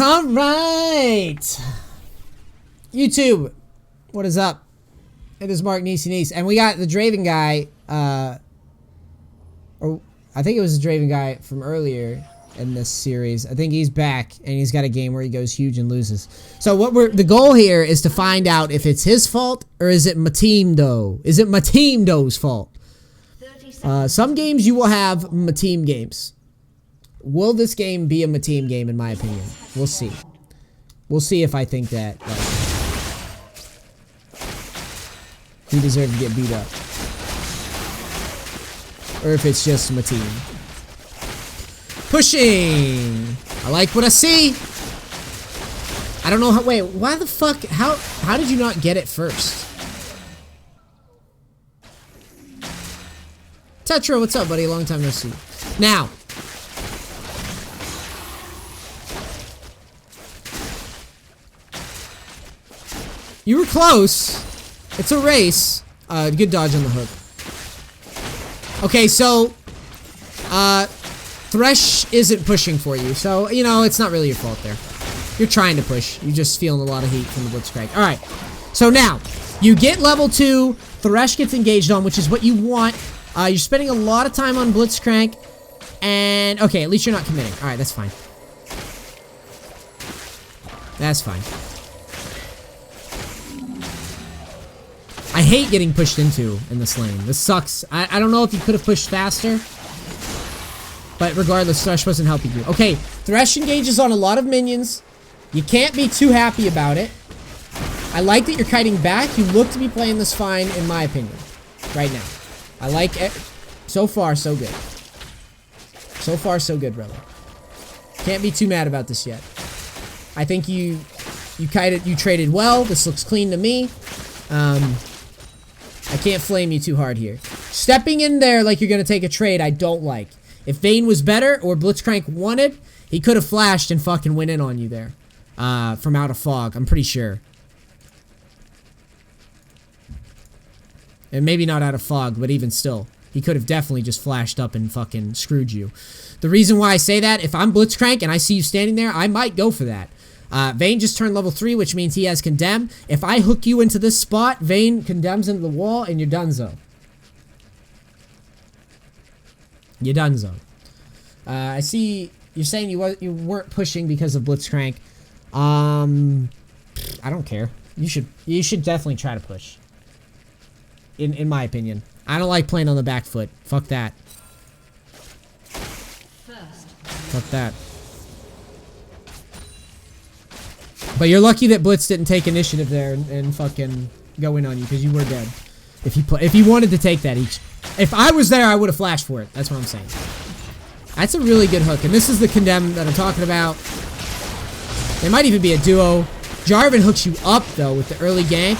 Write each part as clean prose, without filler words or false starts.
All right. YouTube, what is up? It is Mark Niece, and we got the Draven guy, or I think it was the Draven guy from earlier in this series. I think he's back, and he's got a game where he goes huge and loses. So the goal here is to find out if it's his fault, or is it Matimdo? Is it Matimdo's fault? Some games you will have Matim games. Will this game be a Matim game, in my opinion? We'll see. We'll see if I think that he deserved to get beat up. Or if it's just Matim. Pushing! I like what I see! I don't know how- wait, why the fuck- how did you not get it first? Tetra, what's up, buddy? Long time no see. Now. You were close. It's a race. Good dodge on the hook. Okay, so Thresh isn't pushing for you, so you know it's not really your fault there. You're trying to push. You're just feeling a lot of heat from the Blitzcrank. All right. So now you get level 2. Thresh gets engaged on, which is what you want. You're spending a lot of time on Blitzcrank, and okay, at least you're not committing. All right, that's fine. That's fine. I hate getting pushed into in this lane. This sucks. I don't know if you could have pushed faster. But regardless, Thresh wasn't helping you. Okay, Thresh engages on a lot of minions. You can't be too happy about it. I like that you're kiting back. You look to be playing this fine, in my opinion. Right now. I like it. So far, so good. So far, so good, brother. Can't be too mad about this yet. I think you traded well. This looks clean to me. I can't flame you too hard here. Stepping in there like you're going to take a trade, I don't like. If Vayne was better or Blitzcrank wanted, he could have flashed and fucking went in on you there. From out of fog, I'm pretty sure. And maybe not out of fog, but even still. He could have definitely just flashed up and fucking screwed you. The reason why I say that, if I'm Blitzcrank and I see you standing there, I might go for that. Vayne just turned level 3, which means he has Condemn. If I hook you into this spot, Vayne condemns into the wall, and you're donezo. You're donezo. I see you're saying you weren't pushing because of Blitzcrank. I don't care. You should definitely try to push. In my opinion. I don't like playing on the back foot. Fuck that. Fuck that. But you're lucky that Blitz didn't take initiative there and fucking go in on you, because you were dead. If he wanted to take that each. If I was there, I would have flashed for it. That's what I'm saying. That's a really good hook, and this is the Condemn that I'm talking about. There might even be a duo. Jarvan hooks you up though with the early gank,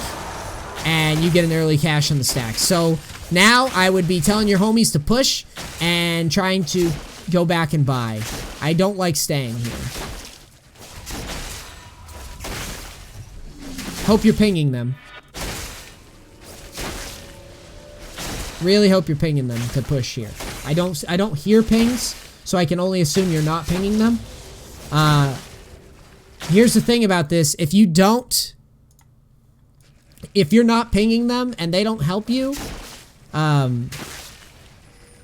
and you get an early cash on the stack. So now I would be telling your homies to push and trying to go back and buy. I don't like staying here. Hope you're pinging them. Really hope you're pinging them to push here. I don't hear pings, so I can only assume you're not pinging them. Here's the thing about this. If you're not pinging them and they don't help you,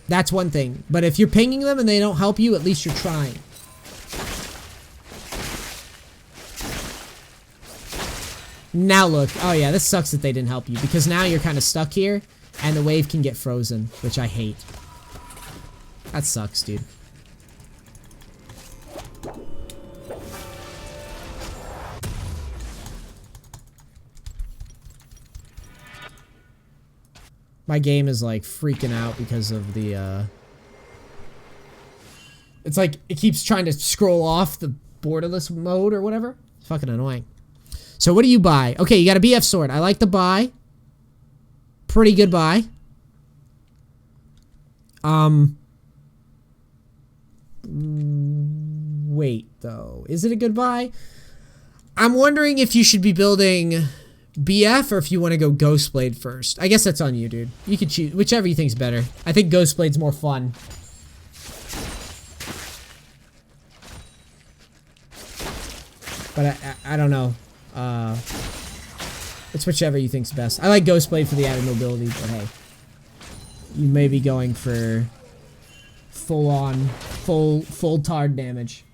that's one thing. But if you're pinging them and they don't help you, at least you're trying. Now look. Oh yeah, this sucks that they didn't help you, because now you're kind of stuck here and the wave can get frozen, which I hate. That sucks, dude. My game is like freaking out because of the it's like it keeps trying to scroll off the borderless mode or whatever. It's fucking annoying. So what do you buy? Okay, you got a BF sword. I like the buy. Pretty good buy. Wait though. Is it a good buy? I'm wondering if you should be building BF or if you want to go Ghostblade first. I guess that's on you, dude. You can choose whichever you think's better. I think Ghostblade's more fun. But I don't know. It's whichever you think's best. I like Ghostblade for the added mobility, but hey. You may be going for full tard damage.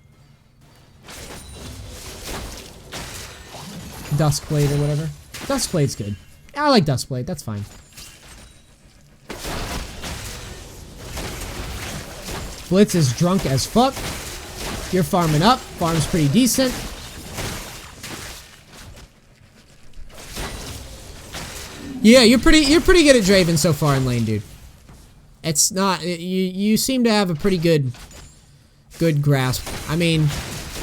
Duskblade or whatever. Duskblade's good. I like Duskblade, that's fine. Blitz is drunk as fuck. You're farming up. Farm's pretty decent. Yeah, you're pretty good at Draven so far in lane, dude. It's not you seem to have a pretty good grasp. I mean,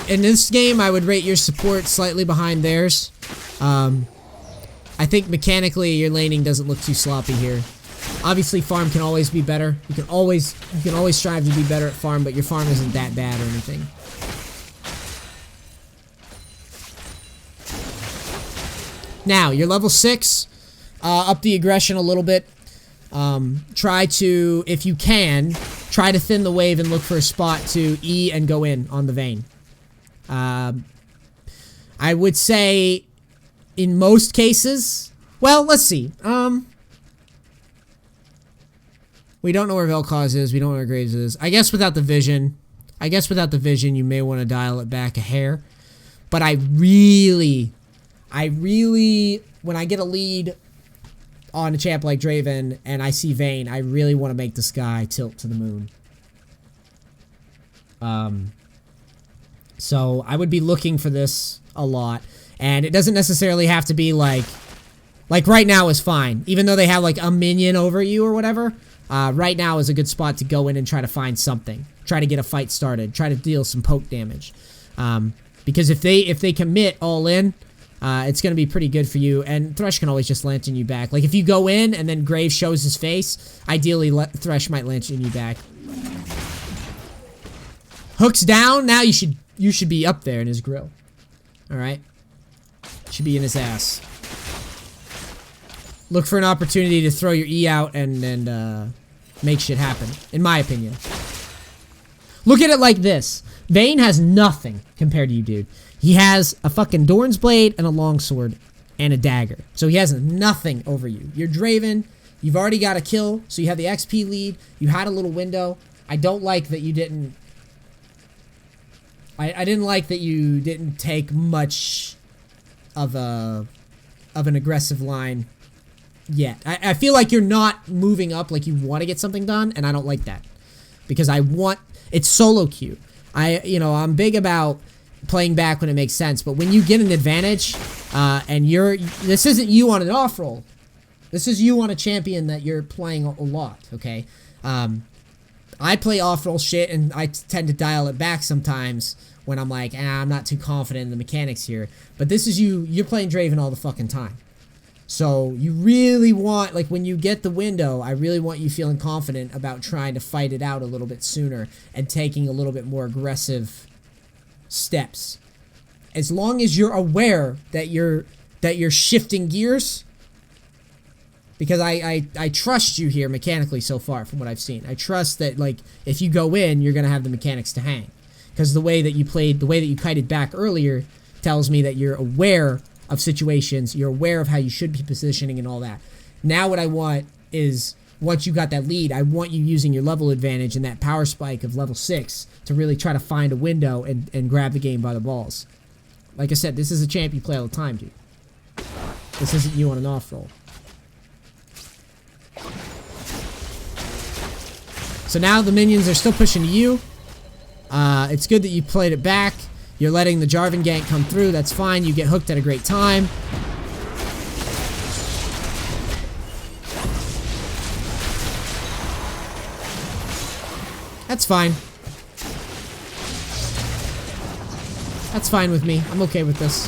in this game I would rate your support slightly behind theirs. I think mechanically your laning doesn't look too sloppy here. Obviously farm can always be better. You can always strive to be better at farm, but your farm isn't that bad or anything. Now, you're level 6. Up the aggression a little bit. Try to, if you can, try to thin the wave and look for a spot to E and go in on the Vayne. I would say, in most cases, well, let's see. We don't know where Vel'Koz is. We don't know where Graves is. I guess without the vision, you may want to dial it back a hair. But I really, when I get a lead on a champ like Draven and I see Vayne, I really want to make the sky tilt to the moon. So I would be looking for this a lot. And it doesn't necessarily have to be like right now is fine. Even though they have like a minion over you or whatever, right now is a good spot to go in and try to find something. Try to get a fight started. Try to deal some poke damage. Because if they commit all in, it's going to be pretty good for you. And Thresh can always just lantern you back. Like if you go in and then Graves shows his face, ideally Thresh might lantern you back. Hook's down. Now you should be up there in his grill. Alright. Should be in his ass. Look for an opportunity to throw your E out and make shit happen, in my opinion. Look at it like this. Vayne has nothing compared to you, dude. He has a fucking Dorn's Blade and a longsword and a dagger. So he has nothing over you. You're Draven. You've already got a kill, so you have the XP lead. You had a little window. I don't like that you didn't... I didn't like that you didn't take much of an aggressive line yet. I feel like you're not moving up like you want to get something done, and I don't like that. Because I want... It's solo queue. I'm big about playing back when it makes sense, but when you get an advantage, and this isn't you on an off roll. This is you on a champion that you're playing a lot, okay? I play off roll shit, and I tend to dial it back sometimes when I'm like, I'm not too confident in the mechanics here. But this is you're playing Draven all the fucking time. So you really want, like when you get the window, I really want you feeling confident about trying to fight it out a little bit sooner and taking a little bit more aggressive steps. As long as you're aware that you're shifting gears, because I trust you here mechanically so far from what I've seen. I trust that like if you go in, you're gonna have the mechanics to hang. Because the way that you played, the way that you kited back earlier tells me that you're aware of situations, you're aware of how you should be positioning and all that. Now what I want is, once you got that lead, I want you using your level advantage and that power spike of level 6 to really try to find a window and grab the game by the balls. Like I said, this is a champ you play all the time, dude. This isn't you on an off roll. So now the minions are still pushing to you. It's good that you played it back. You're letting the Jarvan gank come through. That's fine. You get hooked at a great time. That's fine. That's fine with me. I'm okay with this.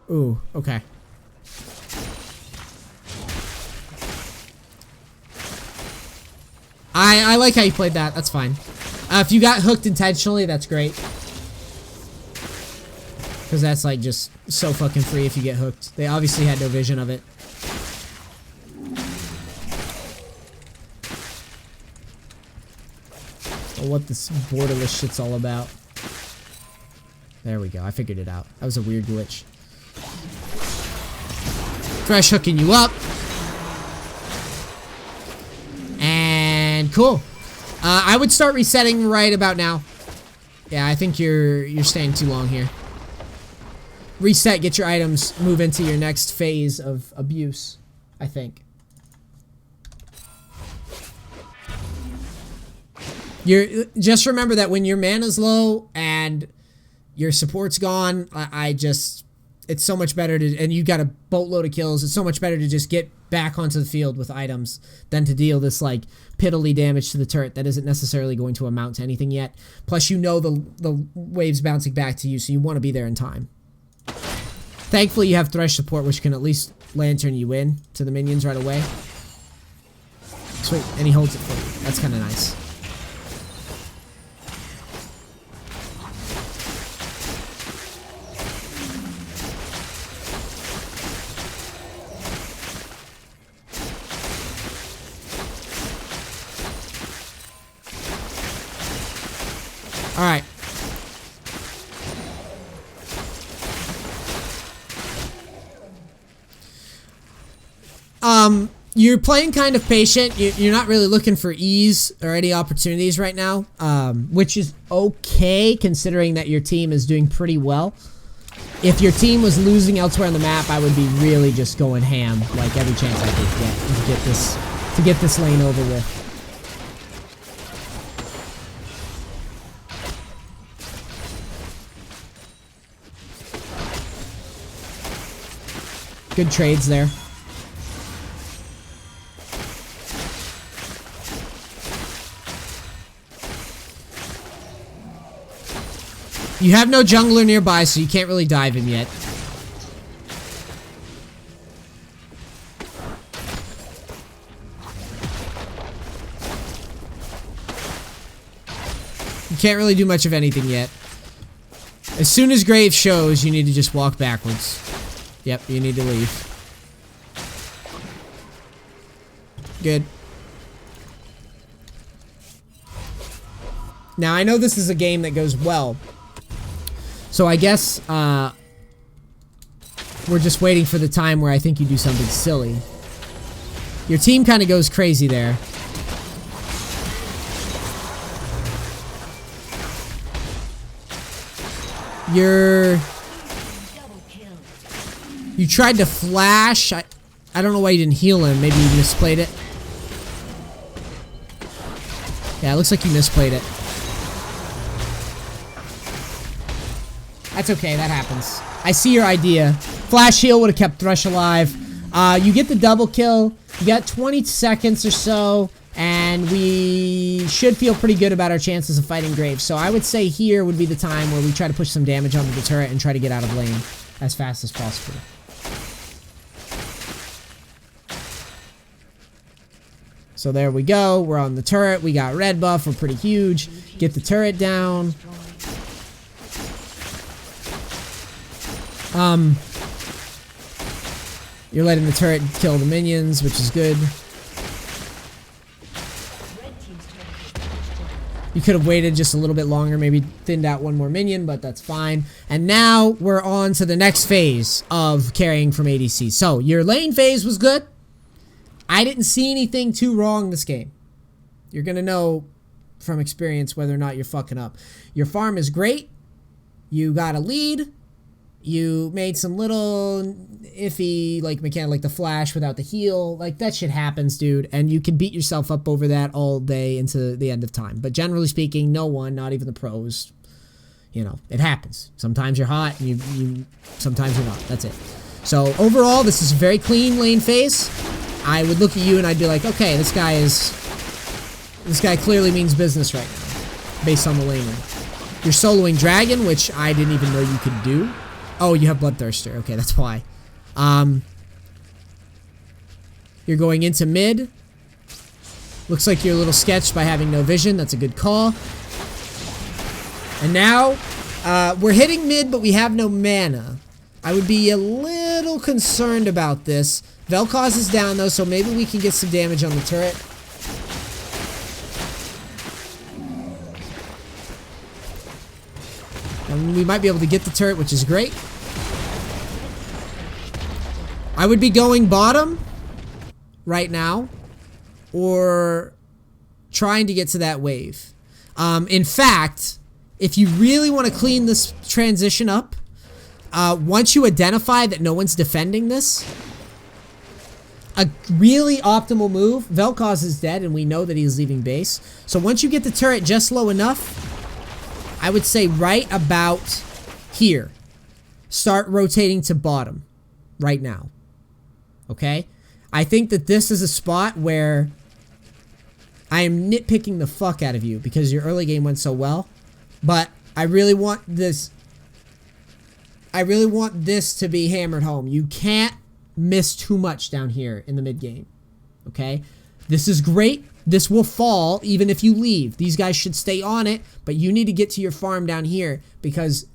Ooh, okay. I like how you played that. That's fine. If you got hooked intentionally, that's great. Because that's like just so fucking free if you get hooked. They obviously had no vision of it. know what this borderless shit's all about. There we go. I figured it out. That was a weird glitch. Thresh hooking you up. And cool. I would start resetting right about now. Yeah, I think you're staying too long here. Reset, get your items, move into your next phase of abuse, I think. Just remember that when your mana's low and your support's gone, it's so much better to, and you got a boatload of kills, it's so much better to just get back onto the field with items than to deal this like piddly damage to the turret that isn't necessarily going to amount to anything yet. Plus you know the wave's bouncing back to you, so you want to be there in time. Thankfully you have Thresh support, which can at least lantern you in to the minions right away. Sweet, and he holds it for you. That's kind of nice. All right. You're playing kind of patient. You're not really looking for ease or any opportunities right now, which is okay considering that your team is doing pretty well. If your team was losing elsewhere on the map, I would be really just going ham, like every chance I could get to get this lane over with. Good trades there. You have no jungler nearby, so you can't really dive him yet. You can't really do much of anything yet. As soon as Grave shows, you need to just walk backwards. Yep, you need to leave. Good. Now, I know this is a game that goes well. So I guess, we're just waiting for the time where I think you do something silly. Your team kind of goes crazy there. You tried to flash. I don't know why you didn't heal him. Maybe you misplayed it. Yeah, it looks like you misplayed it. That's okay, that happens. I see your idea. Flash heal would have kept Thresh alive. You get the double kill. You got 20 seconds or so, and we should feel pretty good about our chances of fighting Graves. So I would say here would be the time where we try to push some damage onto the turret and try to get out of lane as fast as possible. So there we go. We're on the turret. We got red buff. We're pretty huge. Get the turret down. You're letting the turret kill the minions, which is good. You could have waited just a little bit longer, maybe thinned out one more minion, but that's fine. And now we're on to the next phase of carrying from ADC. So your lane phase was good. I didn't see anything too wrong this game. You're gonna know from experience whether or not you're fucking up. Your farm is great. You got a lead. You made some little iffy like mechanic, like the flash without the heal. Like that shit happens, dude. And you can beat yourself up over that all day into the end of time. But generally speaking, no one, not even the pros, you know, it happens. Sometimes you're hot, and you sometimes you're not. That's it. So overall, this is a very clean lane phase. I would look at you and I'd be like, okay, this guy clearly means business right now, based on the laning. You're soloing Dragon, which I didn't even know you could do. Oh, you have Bloodthirster. Okay, that's why. You're going into mid. Looks like you're a little sketched by having no vision. That's a good call. And now, we're hitting mid, but we have no mana. I would be a little concerned about this. Vel'Koz is down, though, so maybe we can get some damage on the turret. And we might be able to get the turret, which is great. I would be going bottom right now, or trying to get to that wave. In fact, if you really want to clean this transition up, once you identify that no one's defending this, a really optimal move, Vel'Koz is dead and we know that he's leaving base. So once you get the turret just low enough, I would say right about here, start rotating to bottom right now. Okay? I think that this is a spot where I am nitpicking the fuck out of you because your early game went so well, but I really want this to be hammered home. You can't miss too much down here in the mid game. Okay? This is great. This will fall even if you leave. These guys should stay on it, but you need to get to your farm down here because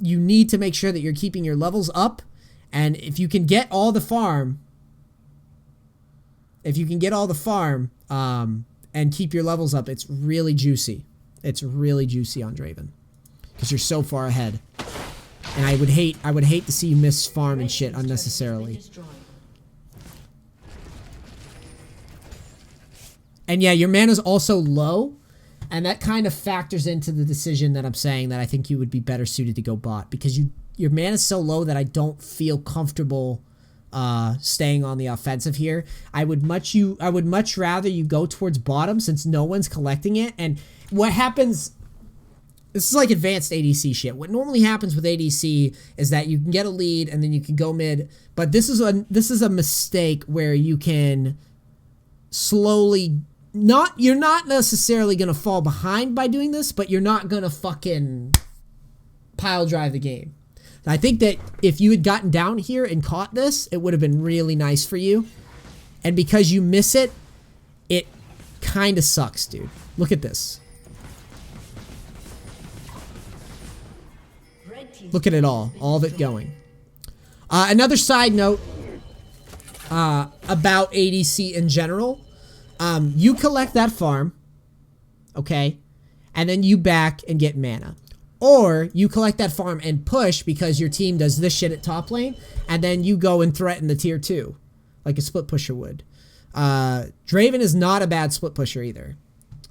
you need to make sure that you're keeping your levels up. And if you can get all the farm, and keep your levels up, it's really juicy. It's really juicy on Draven because you're so far ahead. And I would hate to see you miss farm and shit unnecessarily. And yeah, your mana's also low, and that kind of factors into the decision that I'm saying that I think you would be better suited to go bot because your mana's so low that I don't feel comfortable staying on the offensive here. I would much rather you go towards bottom since no one's collecting it. And what happens, this is like advanced ADC shit. What normally happens with ADC is that you can get a lead and then you can go mid, but this is a mistake where you can slowly you're not necessarily going to fall behind by doing this, but you're not going to fucking pile drive the game. I think that if you had gotten down here and caught this, it would have been really nice for you. And because you miss it, it kind of sucks, dude. Look at this. Look at it all of it going. Another side note about ADC in general. You collect that farm, okay, and then you back and get mana. Or you collect that farm and push because your team does this shit at top lane, and then you go and threaten the tier 2, like a split pusher would. Draven is not a bad split pusher either,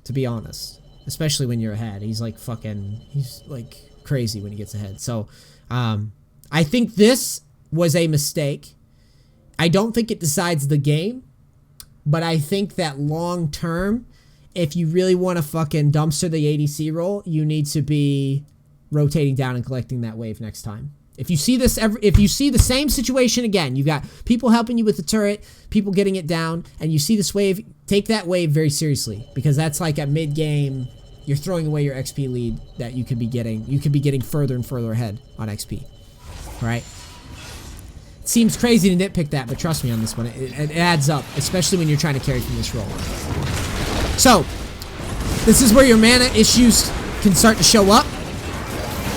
to be honest. Especially when you're ahead. He's like crazy when he gets ahead. So, I think this was a mistake. I don't think it decides the game, but I think that long term, if you really want to fucking dumpster the ADC role, you need to be rotating down and collecting that wave next time. If you see this, if you see the same situation again, you've got people helping you with the turret, people getting it down, and you see this wave, take that wave very seriously because that's like at mid game, you're throwing away your XP lead that you could be getting. You could be getting further and further ahead on XP. All right. It seems crazy to nitpick that, but trust me on this one, it adds up, especially when you're trying to carry from this role. So, this is where your mana issues can start to show up.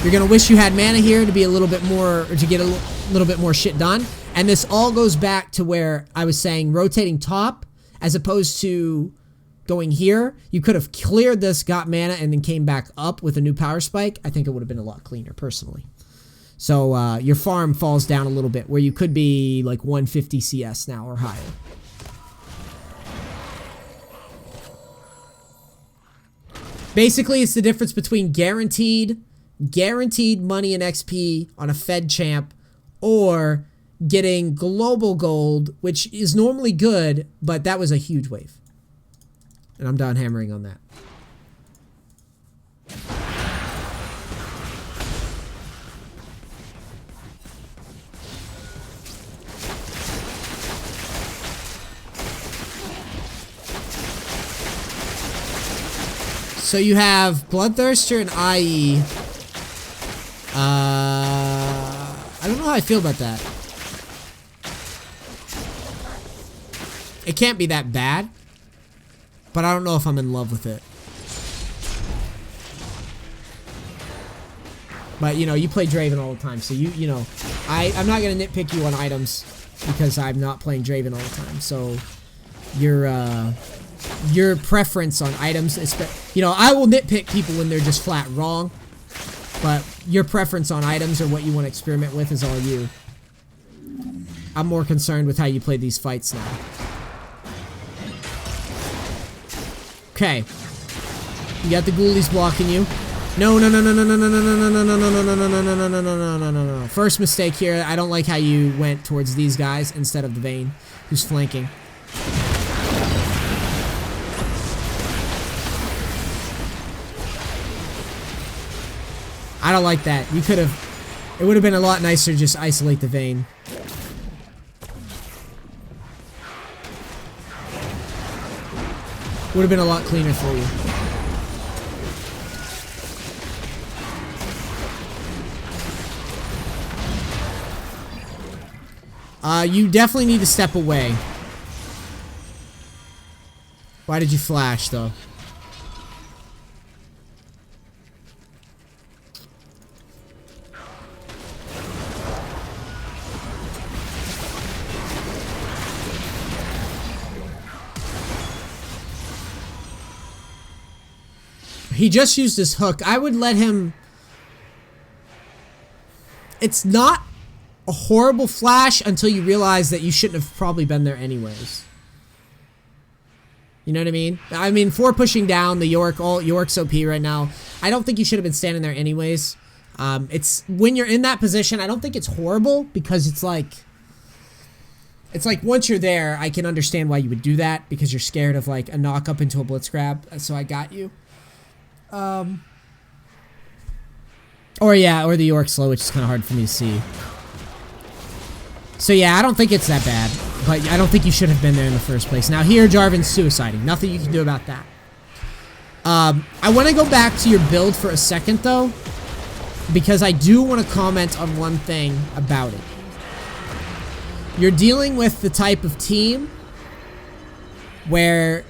You're going to wish you had mana here to be a little bit more, or to get a little bit more shit done. And this all goes back to where I was saying rotating top as opposed to going here. You could have cleared this, got mana, and then came back up with a new power spike. I think it would have been a lot cleaner, personally. So your farm falls down a little bit, where you could be like 150 CS now or higher. Basically, it's the difference between guaranteed money and XP on a Fed champ or getting global gold, which is normally good, but that was a huge wave. And I'm done hammering on that. So you have Bloodthirster and IE. I don't know how I feel about that. It can't be that bad, but I don't know if I'm in love with it. But, you know, you play Draven all the time, so you know, I'm not going to nitpick you on items because I'm not playing Draven all the time. So, your preference on items, you know, I will nitpick people when they're just flat wrong. But your preference on items or what you want to experiment with is all you. I'm more concerned with how you play these fights now. Okay. You got the ghoulies blocking you. No. First mistake here. I don't like how you went towards these guys instead of the Vayne, who's flanking. I don't like that. You could have... It would have been a lot nicer to just isolate the Vayne. Would have been a lot cleaner for you. You definitely need to step away. Why did you flash, though? He just used his hook. I would let him... It's not a horrible flash until you realize that you shouldn't have probably been there anyways. You know what I mean? I mean, for pushing down the York's OP right now, I don't think you should have been standing there anyways. It's when you're in that position, I don't think it's horrible because it's like once you're there, I can understand why you would do that because you're scared of like a knock up into a blitz grab. So I got you. Or the York slow, which is kind of hard for me to see. So yeah, I don't think it's that bad, but I don't think you should have been there in the first place. Now here, Jarvan's suiciding. Nothing you can do about that. I want to go back to your build for a second though, because I do want to comment on one thing about it. You're dealing with the type of team where,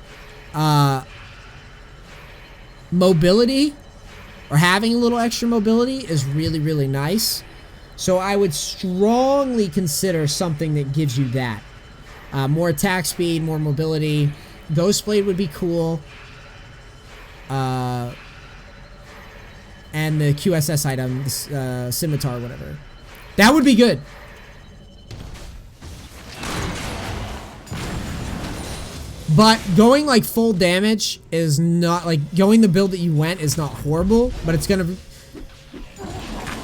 mobility or having a little extra mobility is really, really nice. So I would strongly consider something that gives you that. More attack speed, more mobility. Ghostblade would be cool. And the QSS item, the scimitar, whatever. That would be good. But going like full damage is not like going the build that you went is not horrible, but it's gonna be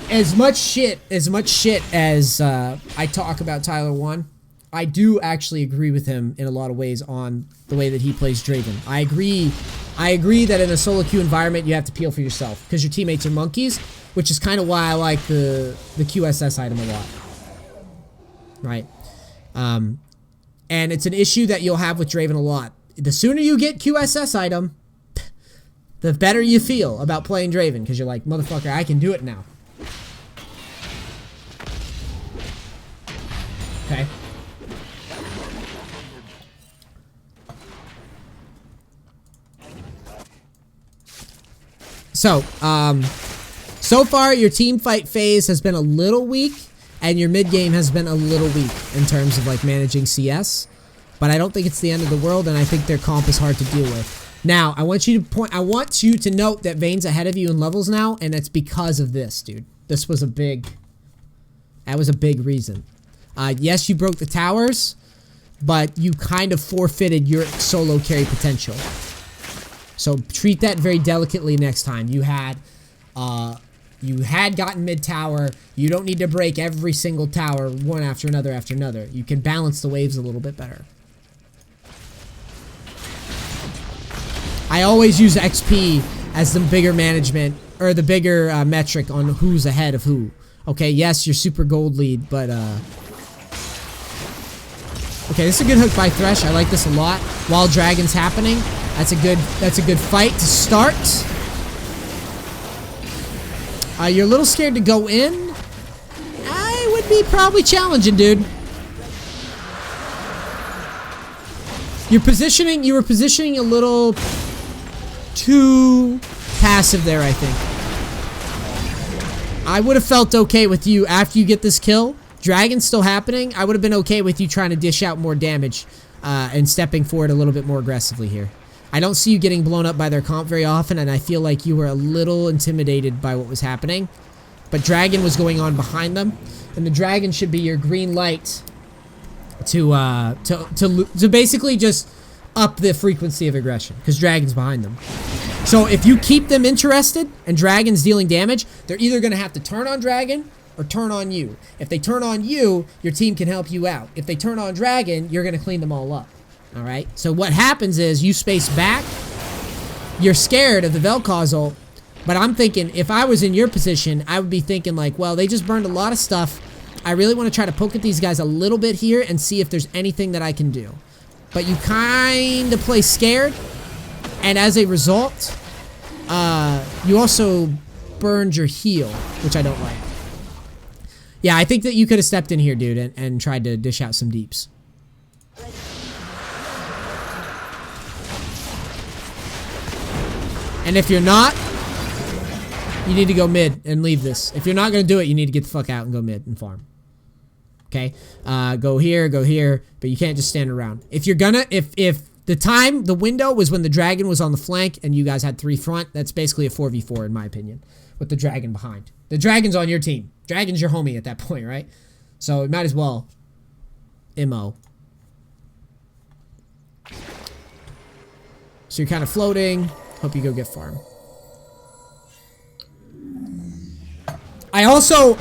as much shit as I talk about Tyler 1. I do actually agree with him in a lot of ways on the way that he plays Draven. I agree that in a solo queue environment you have to peel for yourself because your teammates are monkeys, which is kind of why I like the QSS item a lot. Right. And it's an issue that you'll have with Draven a lot. The sooner you get QSS item, the better you feel about playing Draven. Because you're like, motherfucker, I can do it now. Okay. So, so far your team fight phase has been a little weak. And your mid game has been a little weak in terms of like managing CS, but I don't think it's the end of the world, and I think their comp is hard to deal with. Now, I want you to note that Vayne's ahead of you in levels now, and it's because of this, dude. That was a big reason. Yes, you broke the towers, but you kind of forfeited your solo carry potential. So treat that very delicately next time. You had gotten mid-tower. You don't need to break every single tower one after another after another. You can balance the waves a little bit better. I always use XP as the bigger management, or the bigger metric on who's ahead of who. Okay, yes, you're super gold lead, but okay, this is a good hook by Thresh. I like this a lot. While Dragon's happening, that's a good fight to start. You're a little scared to go in. I would be probably challenging, dude. You were positioning a little too passive there, I think. I would have felt okay with you after you get this kill. Dragon's still happening. I would have been okay with you trying to dish out more damage and stepping forward a little bit more aggressively here. I don't see you getting blown up by their comp very often, and I feel like you were a little intimidated by what was happening. But Dragon was going on behind them, and the Dragon should be your green light to basically just up the frequency of aggression, because Dragon's behind them. So if you keep them interested and Dragon's dealing damage, they're either going to have to turn on Dragon or turn on you. If they turn on you, your team can help you out. If they turn on Dragon, you're going to clean them all up. Alright? So what happens is you space back. You're scared of the Vel'Koz ult. But I'm thinking, if I was in your position, I would be thinking like, well, they just burned a lot of stuff. I really want to try to poke at these guys a little bit here and see if there's anything that I can do. But you kind of play scared. And as a result, you also burned your heal, which I don't like. Yeah, I think that you could have stepped in here, dude, and tried to dish out some deeps. And if you're not, you need to go mid and leave this. If you're not going to do it, you need to get the fuck out and go mid and farm. Okay? Go here, but you can't just stand around. If you're gonna, if the window was when the Dragon was on the flank and you guys had 3 front, that's basically a 4v4 in my opinion, with the Dragon behind. The Dragon's on your team. Dragon's your homie at that point, right? So it might as well MO. So you're kind of floating. Hope you go get farm. I also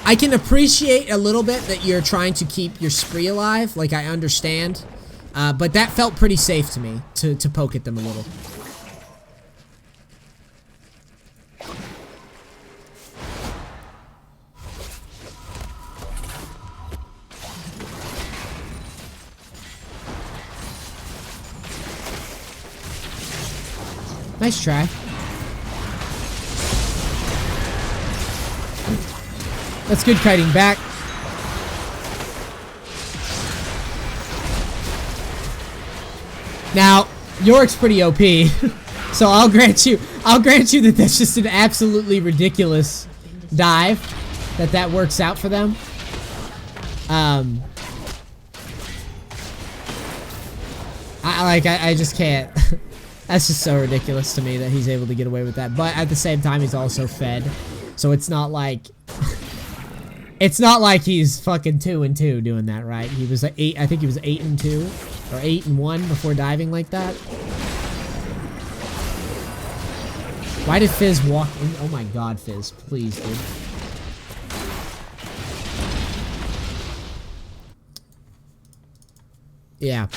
I can appreciate a little bit that you're trying to keep your spree alive. Like, I understand. But that felt pretty safe to me, to poke at them a little. Nice try. That's good kiting back. Now, Yorick's pretty OP, so I'll grant you that that's just an absolutely ridiculous dive, that works out for them. I just can't. That's just so ridiculous to me that he's able to get away with that. But at the same time, he's also fed, so it's not like he's fucking 2-2 doing that, right? He was like 8. I think he was 8-2 or 8-1 before diving like that. Why did Fizz walk in? Oh my God, Fizz, please, dude. Yeah.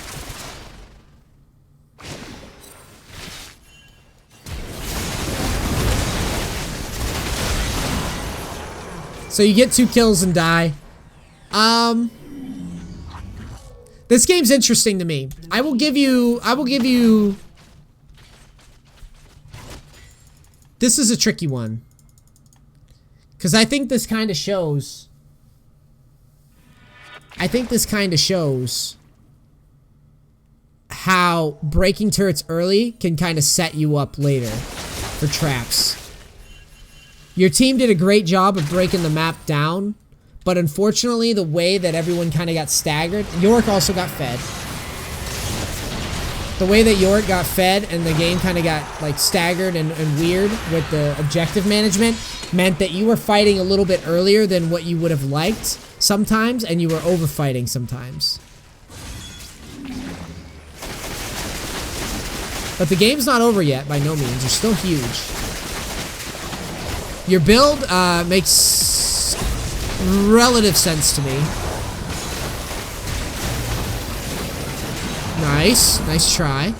So you get 2 kills and die. This game's interesting to me. I will give you... This is a tricky one. Because I think this kind of shows... how breaking turrets early can kind of set you up later for traps. Your team did a great job of breaking the map down, but unfortunately, the way that everyone kind of got staggered, Yorick also got fed. The way that Yorick got fed and the game kind of got like staggered and weird with the objective management meant that you were fighting a little bit earlier than what you would have liked sometimes, and you were overfighting sometimes. But the game's not over yet, by no means. You're still huge. Your build makes relative sense to me. Nice. Nice try.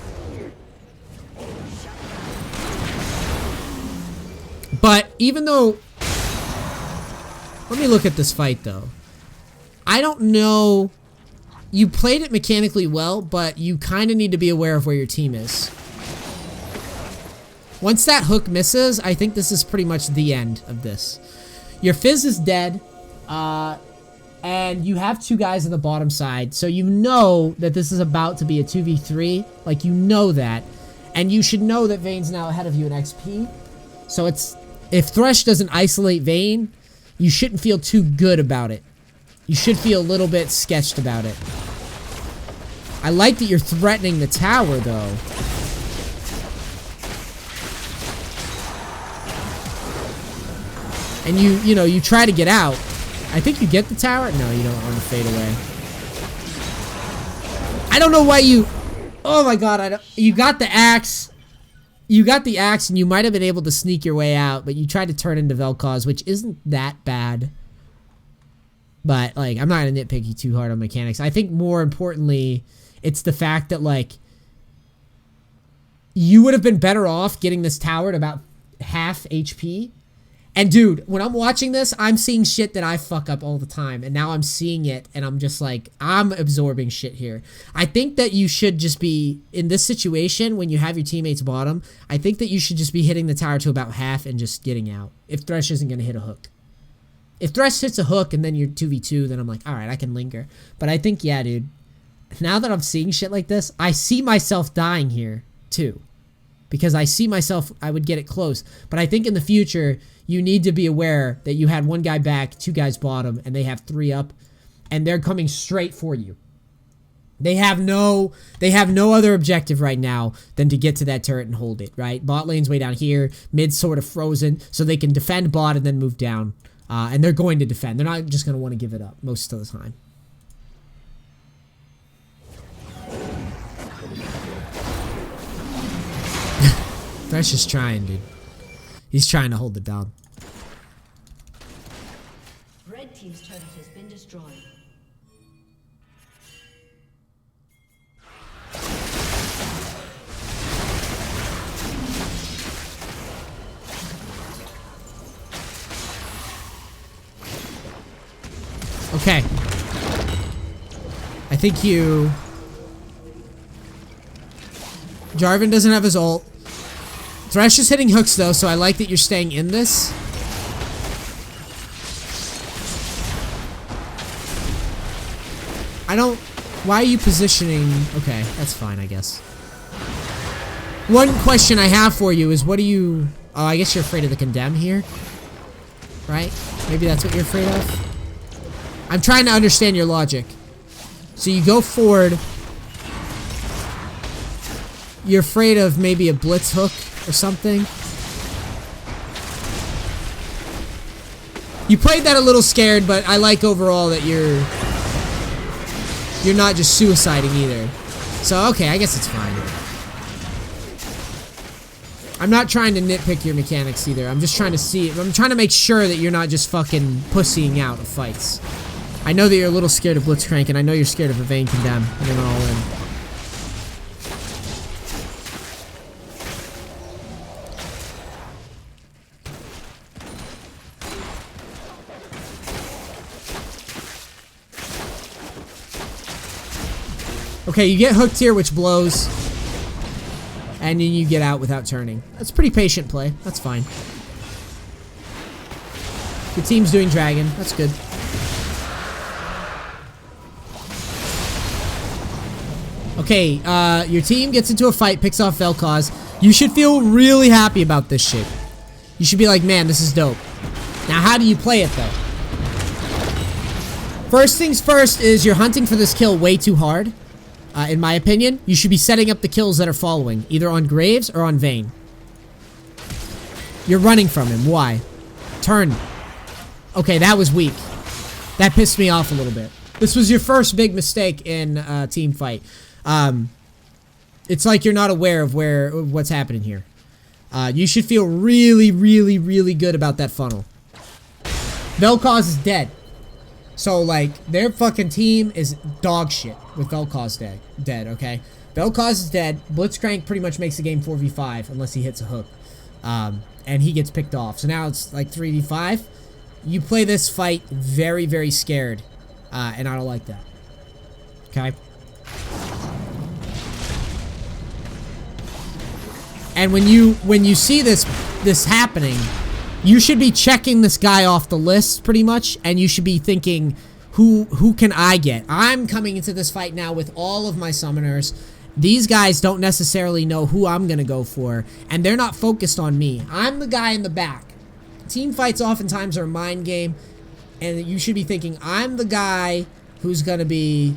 But even though... Let me look at this fight, though. I don't know... You played it mechanically well, but you kind of need to be aware of where your team is. Once that hook misses, I think this is pretty much the end of this. Your Fizz is dead, and you have 2 guys on the bottom side, so you know that this is about to be a 2v3. Like, you know that. And you should know that Vayne's now ahead of you in XP. So it's... If Thresh doesn't isolate Vayne, you shouldn't feel too good about it. You should feel a little bit sketched about it. I like that you're threatening the tower, though. And you know, you try to get out. I think you get the tower. No, you don't want to fade away. I don't know why you... Oh my god, you got the axe. You got the axe and you might have been able to sneak your way out, but you tried to turn into Vel'Koz, which isn't that bad. But, like, I'm not gonna nitpick you too hard on mechanics. I think more importantly, it's the fact that, like, you would have been better off getting this tower at about half HP. And dude, when I'm watching this, I'm seeing shit that I fuck up all the time. And now I'm seeing it, and I'm just like, I'm absorbing shit here. I think that you should just be, in this situation, when you have your teammates bottom, I think that you should just be hitting the tower to about half and just getting out. If Thresh isn't going to hit a hook. If Thresh hits a hook and then you're 2v2, then I'm like, alright, I can linger. But I think, yeah, dude, now that I'm seeing shit like this, I see myself dying here, too. Because I see myself, I would get it close. But I think in the future, you need to be aware that you had one guy back, two guys bottom, and they have three up, and they're coming straight for you. They have no other objective right now than to get to that turret and hold it, right? Bot lane's way down here, mid's sort of frozen, so they can defend bot and then move down. And they're going to defend. They're not just going to want to give it up most of the time. Thresh is trying, dude. He's trying to hold it down. Red team's turret has been destroyed. Okay. I think you... Draven doesn't have his ult. Thresh is hitting hooks though, so I like that you're staying in this. I don't... Why are you positioning... Okay, that's fine, I guess. One question I have for you is what do you... Oh, I guess you're afraid of the condemn here. Right? Maybe that's what you're afraid of? I'm trying to understand your logic. So you go forward. You're afraid of maybe a blitz hook or something. You played that a little scared, but I like overall that you're not just suiciding either. So, okay, I guess it's fine. I'm not trying to nitpick your mechanics either. I'm just trying to see... I'm trying to make sure that you're not just fucking pussying out of fights. I know that you're a little scared of Blitzcrank, and I know you're scared of a Vayne Condemn. And then all in. Okay, you get hooked here, which blows. And then you get out without turning. That's pretty patient play. That's fine. Your team's doing Dragon. That's good. Okay, your team gets into a fight, picks off Vel'Koz. You should feel really happy about this shit. You should be like, man, this is dope. Now, how do you play it, though? First things first is you're hunting for this kill way too hard. In my opinion, you should be setting up the kills that are following, either on Graves or on Vayne. You're running from him. Why? Turn. Okay, that was weak. That pissed me off a little bit. This was your first big mistake in a team fight. It's like you're not aware of what's happening here. You should feel really, really, really good about that funnel. Vel'Koz is dead. So, like, their fucking team is dog shit with Vel'Koz dead, okay? Vel'Koz is dead. Blitzcrank pretty much makes the game 4v5 unless he hits a hook. And he gets picked off. So now it's like 3v5. You play this fight very, very scared. And I don't like that. Okay? And when you see this happening, you should be checking this guy off the list pretty much, and you should be thinking, who can I get? I'm coming into this fight now with all of my summoners. These guys don't necessarily know who I'm gonna go for, and they're not focused on me. I'm the guy in the back. Team fights oftentimes are a mind game. And you should be thinking, I'm the guy who's gonna be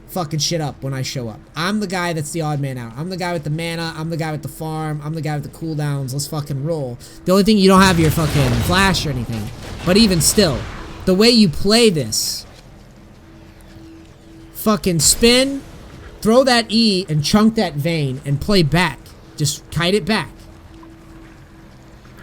fucking shit up when I show up. I'm the guy that's the odd man out. I'm the guy with the mana. I'm the guy with the farm. I'm the guy with the cooldowns. Let's fucking roll. The only thing, you don't have your fucking flash or anything. But even still, the way you play this, fucking spin, throw that E and chunk that Vayne and play back. Just kite it back.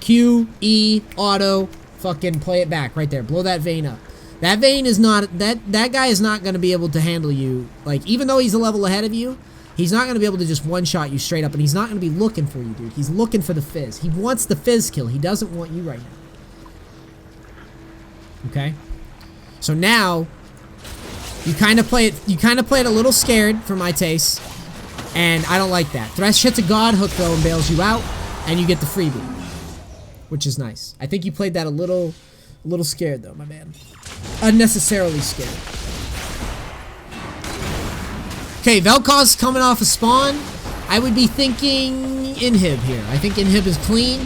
Q, E, auto, fucking play it back right there. Blow that Vayne up. That Vayne is not, that guy is not going to be able to handle you. Like, even though he's a level ahead of you, he's not going to be able to just one-shot you straight up, and he's not going to be looking for you, dude. He's looking for the fizz. He wants the fizz kill. He doesn't want you right now. Okay? So now, you kind of play it a little scared for my taste, and I don't like that. Thresh hits a God Hook, though, and bails you out, and you get the freebie, which is nice. I think you played that a little scared, though, my man. Unnecessarily scared. Okay, Vel'Koz's coming off a spawn. I would be thinking inhib here. I think inhib is clean.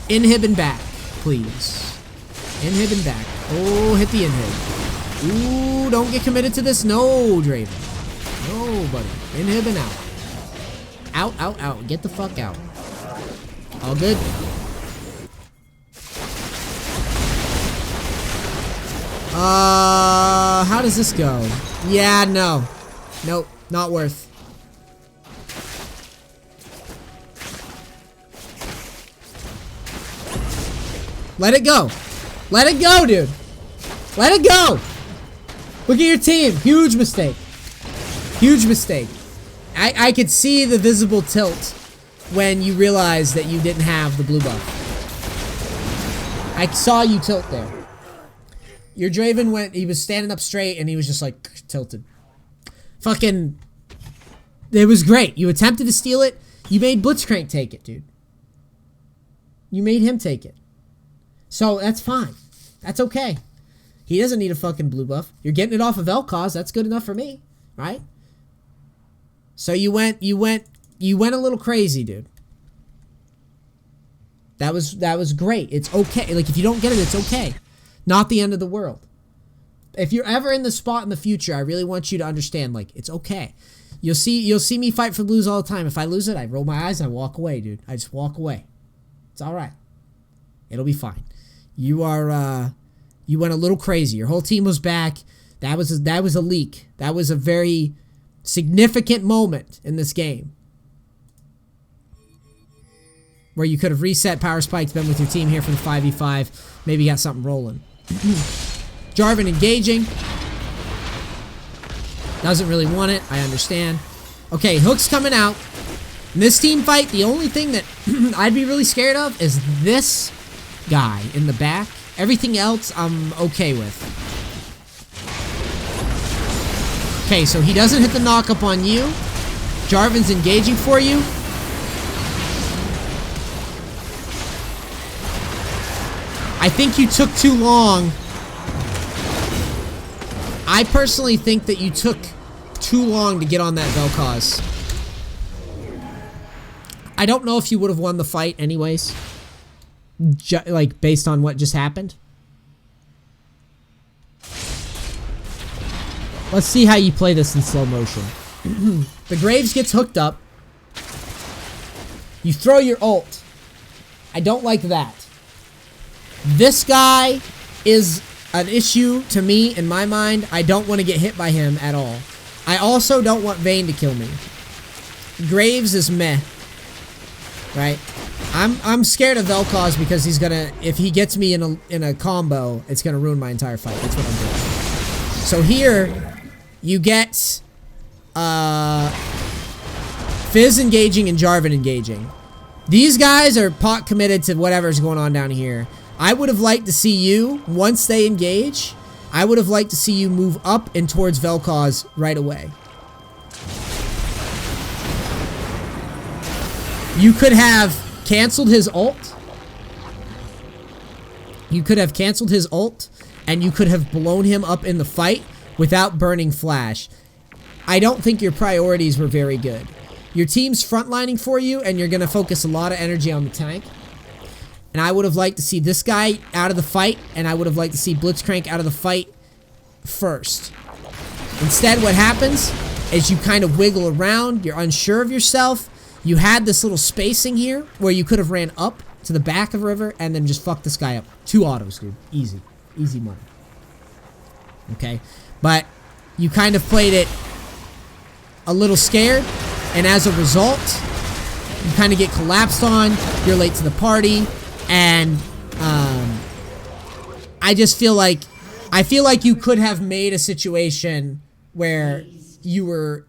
Inhib and back, please. Inhib and back. Oh, hit the inhib. Ooh, don't get committed to this. No, Draven. No, buddy. Inhib and out. Out, out, out. Get the fuck out. All good. How does this go? Yeah, no. Nope, not worth. Let it go. Let it go, dude. Let it go. Look at your team. Huge mistake. Huge mistake. I could see the visible tilt when you realized that you didn't have the blue buff. I saw you tilt there. Your Draven went, he was standing up straight and he was just like tilted. Fucking, it was great. You attempted to steal it. You made Blitzcrank take it, dude. You made him take it. So that's fine. That's okay. He doesn't need a fucking blue buff. You're getting it off of Vel'Koz. That's good enough for me, right? So you went a little crazy, dude. That was great. It's okay. Like, if you don't get it, it's okay. Not the end of the world. If you're ever in the spot in the future, I really want you to understand, like, it's okay. You'll see me fight for blues all the time. If I lose it, I roll my eyes and I walk away, dude. I just walk away. It's all right. It'll be fine. You went a little crazy. Your whole team was back. That was a leak. That was a very significant moment in this game, where you could have reset, power spiked, been with your team here for the 5v5, maybe got something rolling. Jarvan engaging. Doesn't really want it, I understand. Okay, Hook's coming out. In this team fight, the only thing that I'd be really scared of is this guy in the back. Everything else, I'm okay with. Okay, so he doesn't hit the knock up on you. Jarvan's engaging for you. I think you took too long. I personally think that you took too long to get on that Vel'Koz. I don't know if you would have won the fight anyways. Like, based on what just happened. Let's see how you play this in slow motion. The Graves gets hooked up. You throw your ult. I don't like that. This guy is an issue to me in my mind. I don't want to get hit by him at all. I also don't want Vayne to kill me. Graves is meh. Right? I'm scared of Vel'Koz because he's gonna, if he gets me in a combo, it's gonna ruin my entire fight. That's what I'm doing. So here, you get Fizz engaging and Jarvan engaging. These guys are pot committed to whatever's going on down here. I would have liked to see you, once they engage, I would have liked to see you move up and towards Vel'Koz right away. You could have canceled his ult. You could have canceled his ult, and you could have blown him up in the fight without burning flash. I don't think your priorities were very good. Your team's frontlining for you, and you're going to focus a lot of energy on the tank. And I would have liked to see this guy out of the fight, and I would have liked to see Blitzcrank out of the fight first. Instead, what happens is you kind of wiggle around. You're unsure of yourself. You had this little spacing here where you could have ran up to the back of the river and then just fuck this guy up. 2 autos, dude. Easy. Easy money. Okay? But you kind of played it a little scared, and as a result, you kind of get collapsed on. You're late to the party, and I just feel like you could have made a situation where you were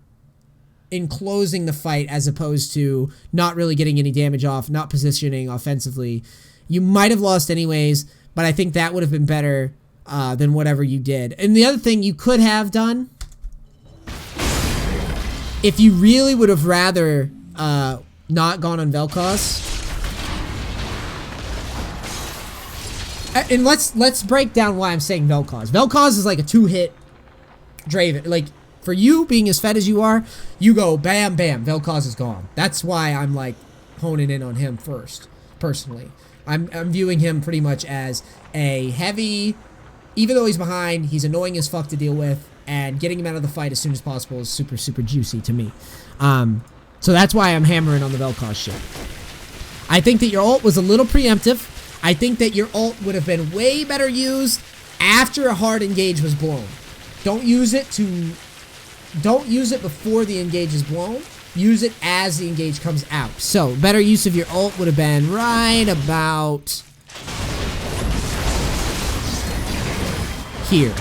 enclosing the fight as opposed to not really getting any damage off, not positioning offensively. You might have lost anyways, but I think that would have been better than whatever you did. And the other thing you could have done, if you really would have rather not gone on Vel'Koz. And let's break down why I'm saying Vel'Koz. Vel'Koz is like a 2-hit Draven. Like, for you, being as fed as you are, you go bam, bam, Vel'Koz is gone. That's why I'm like honing in on him first, personally. I'm viewing him pretty much as a heavy, even though he's behind, he's annoying as fuck to deal with, and getting him out of the fight as soon as possible is super, super juicy to me. So that's why I'm hammering on the Vel'Koz shit. I think that your ult was a little preemptive. I think that your ult would have been way better used after a hard engage was blown. Don't use it before the engage is blown. Use it as the engage comes out. So, better use of your ult would have been right about here.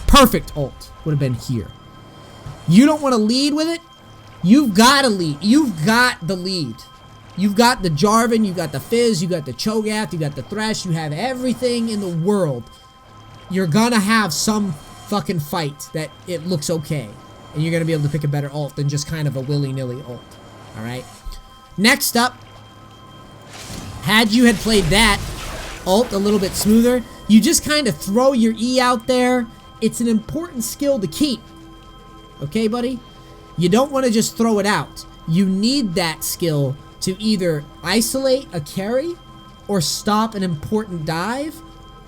Perfect ult would have been here. You don't want to lead with it? You've got to lead. You've got the lead. You've got the Jarvan, you've got the Fizz, you got the Cho'Gath, you got the Thresh, you have everything in the world. You're gonna have some fucking fight that it looks okay. And you're gonna be able to pick a better ult than just kind of a willy-nilly ult. Alright? Next up, had you had played that ult a little bit smoother, you just kind of throw your E out there. It's an important skill to keep. Okay, buddy? You don't want to just throw it out. You need that skill to either isolate a carry, or stop an important dive,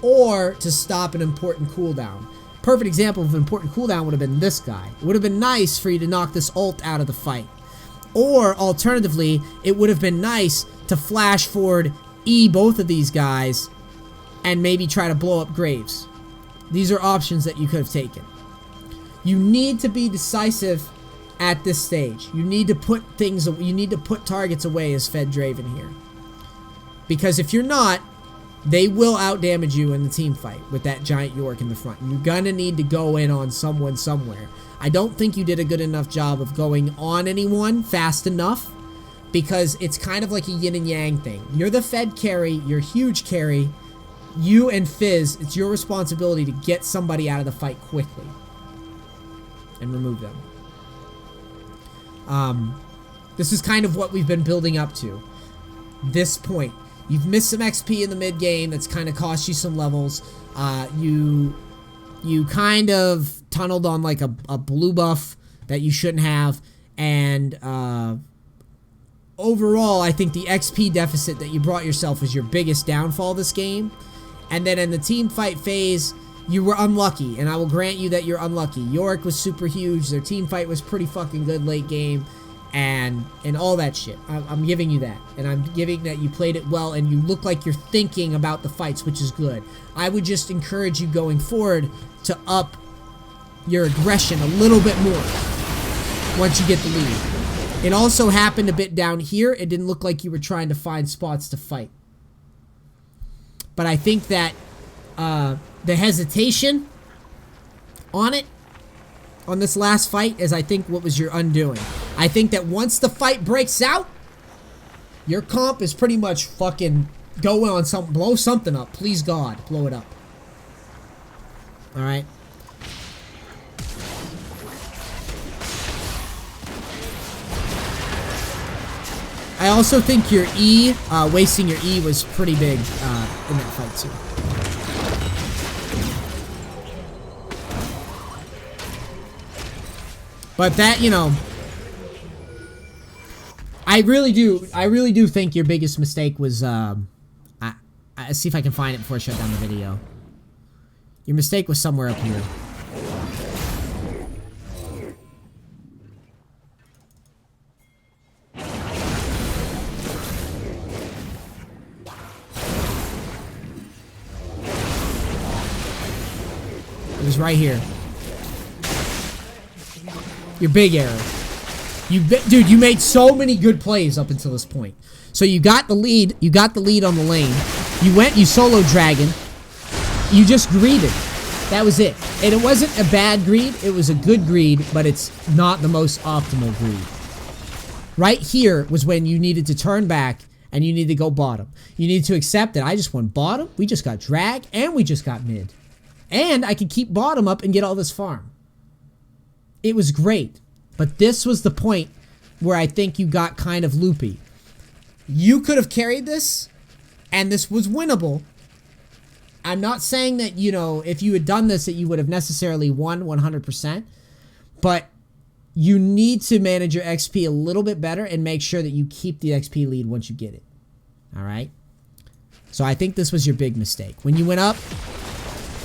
or to stop an important cooldown. Perfect example of an important cooldown would have been this guy. It would have been nice for you to knock this ult out of the fight. Or, alternatively, it would have been nice to flash forward E both of these guys, and maybe try to blow up Graves. These are options that you could have taken. You need to be decisive at this stage. You need to put targets away as fed Draven here. Because if you're not, they will outdamage you in the team fight with that giant York in the front. You're gonna need to go in on someone somewhere. I don't think you did a good enough job of going on anyone fast enough, because it's kind of like a yin and yang thing. You're the fed carry, you're huge carry. You and Fizz, it's your responsibility to get somebody out of the fight quickly and remove them. This is kind of what we've been building up to. This point. You've missed some XP in the mid game that's kind of cost you some levels. You kind of tunneled on like a blue buff that you shouldn't have. And overall, I think the XP deficit that you brought yourself was your biggest downfall this game. And then in the team fight phase, you were unlucky. And I will grant you that you're unlucky. Yorick was super huge. Their team fight was pretty fucking good late game. And all that shit. I'm giving you that. And I'm giving that you played it well and you look like you're thinking about the fights, which is good. I would just encourage you going forward to up your aggression a little bit more once you get the lead. It also happened a bit down here. It didn't look like you were trying to find spots to fight. But I think that the hesitation on it, on this last fight, is I think what was your undoing. I think that once the fight breaks out, your comp is pretty much fucking go on something, blow something up. Please God, blow it up. Alright? I also think your E, wasting your E was pretty big in that fight too. But that, you know, I really do think your biggest mistake was Let's see if I can find it before I shut down the video. Your mistake was somewhere up here. It was right here. Your big error. Dude, you made so many good plays up until this point. So you got the lead. You got the lead on the lane. You went, you solo Dragon. You just greeded. That was it. And it wasn't a bad greed. It was a good greed, but it's not the most optimal greed. Right here was when you needed to turn back and you need to go bottom. You need to accept that I just went bottom. We just got drag and we just got mid. And I could keep bottom up and get all this farm. It was great. But this was the point where I think you got kind of loopy. You could have carried this, and this was winnable. I'm not saying that, you know, if you had done this that you would have necessarily won 100%. But you need to manage your XP a little bit better and make sure that you keep the XP lead once you get it. Alright? So I think this was your big mistake. When you went up,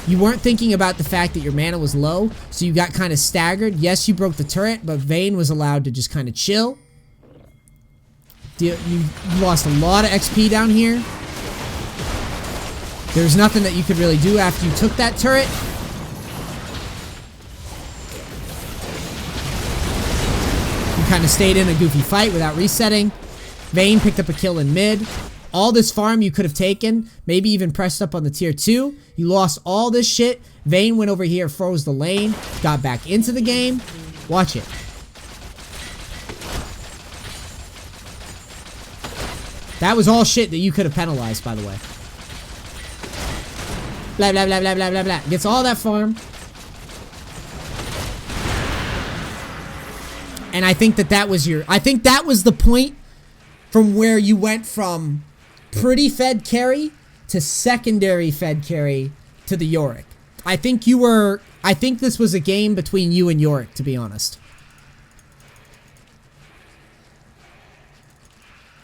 you weren't thinking about the fact that your mana was low, so you got kind of staggered. Yes, you broke the turret, but Vayne was allowed to just kind of chill. You lost a lot of XP down here. There's nothing that you could really do after you took that turret. You kind of stayed in a goofy fight without resetting. Vayne picked up a kill in mid. All this farm you could have taken, maybe even pressed up on the tier 2. You lost all this shit. Vayne went over here, froze the lane, got back into the game. Watch it. That was all shit that you could have penalized, by the way. Blah, blah, blah, blah, blah, blah, blah. Gets all that farm. And I think that was your... I think that was the point from where you went from pretty fed carry to secondary fed carry to the Yorick. I think you were... I think this was a game between you and Yorick, to be honest.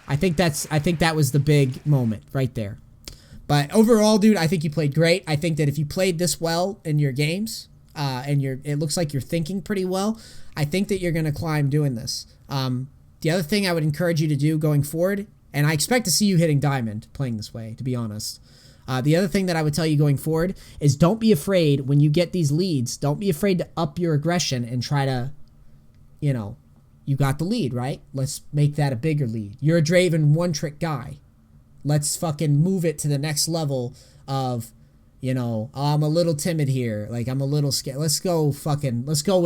I think that was the big moment right there. But overall, dude, I think you played great. I think that if you played this well in your games, and it looks like you're thinking pretty well, I think that you're going to climb doing this. The other thing I would encourage you to do going forward, and I expect to see you hitting diamond playing this way, to be honest. The other thing that I would tell you going forward is don't be afraid when you get these leads. Don't be afraid to up your aggression and try to, you know, you got the lead, right? Let's make that a bigger lead. You're a Draven one-trick guy. Let's fucking move it to the next level of, you know, oh, I'm a little timid here. Like, I'm a little scared. Let's go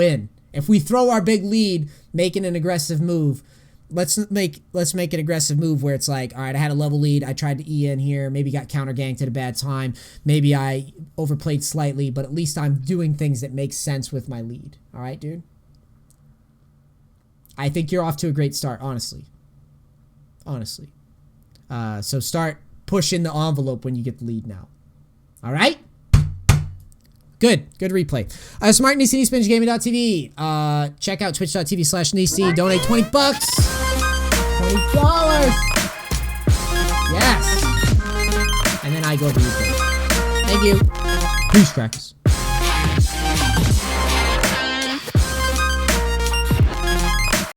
in. If we throw our big lead, making an aggressive move, let's make an aggressive move where it's like, all right, I had a level lead. I tried to E in here. Maybe got counter ganked at a bad time. Maybe I overplayed slightly, but at least I'm doing things that make sense with my lead. All right, dude? I think you're off to a great start, honestly. Honestly. So start pushing the envelope when you get the lead now. All right? Good replay. Smart Nisi, SpinachGaming.tv. Check out twitch.tv/Nisi. Donate $20. $20. Yes. And then I go replay. Thank you. Peace, crackers.